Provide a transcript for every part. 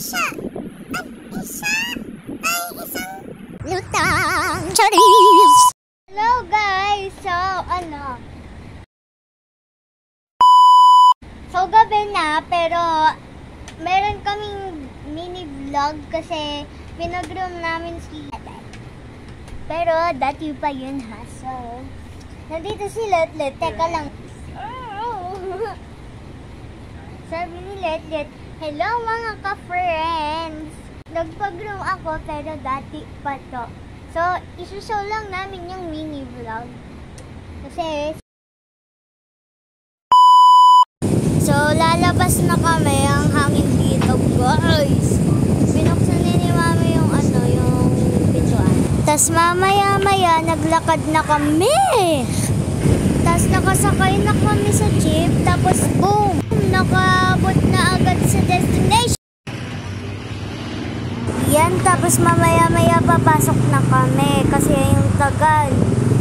isa ay isang lutang charis. Hello guys! So gabi na, pero meron kaming mini vlog kasi pinag-room namin si Letlet. Pero dati pa yun ha. So, nandito si Letlet. Teka lang. Sabi ni Letlet, hello mga ka-friends! Nagpag-room ako pero dati pa to. So, isushow lang namin yung mini vlog. Kasi, so, lalabas na kami ang hangin dito, guys. Binuksan ni Mami yung yung pintuan. Tapos mamaya-maya, naglakad na kami. Tapos nakasakay na kami sa jeep. Tapos boom! Nakabot na agad sa destination. Yan, tapos mamaya-maya papasok na kami kasi yung tagal.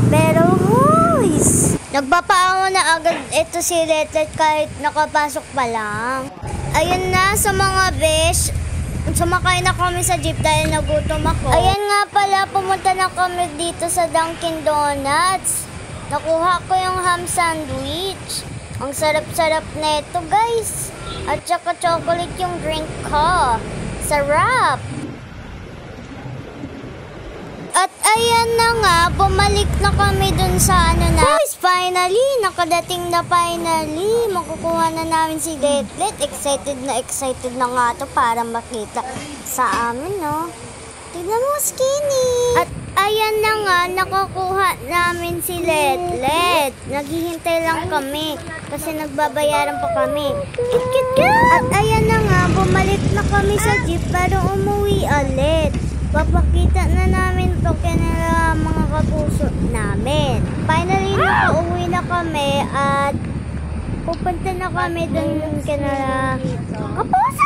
Pero, guys, nagpapaango na agad ito si Letlet kahit nakapasok pa lang. Ayun na sa mga besh. Sumakay na kami sa jeep dahil nagutom ako. Ayan nga pala, pumunta na kami dito sa Dunkin Donuts. Nakuha ko yung ham sandwich. Ang sarap-sarap na ito, guys. At saka chocolate yung drink ko. Sarap! At ayan na nga, bumalik na kami dun sa Guys, finally, nakadating na finally. Makukuha na namin si Letlet. Excited na nga to para makita sa amin, no? Tignan mo, skinny! At ayan na nga, nakakuha namin si Letlet. Naghihintay lang kami kasi nagbabayaran pa kami. At ayan na nga, bumalik na kami sa jeep para umuwi ulit. Papakita na namin to kaya mga kapuso namin. Finally, nakauwi na kami at pupunta na kami dun kaya kapuso!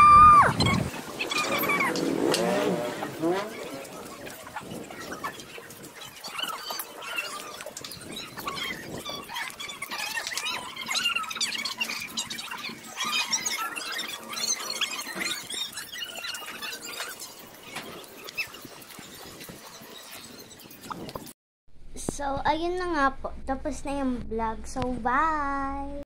So, ayun na nga po. Tapos na yung vlog. So, bye!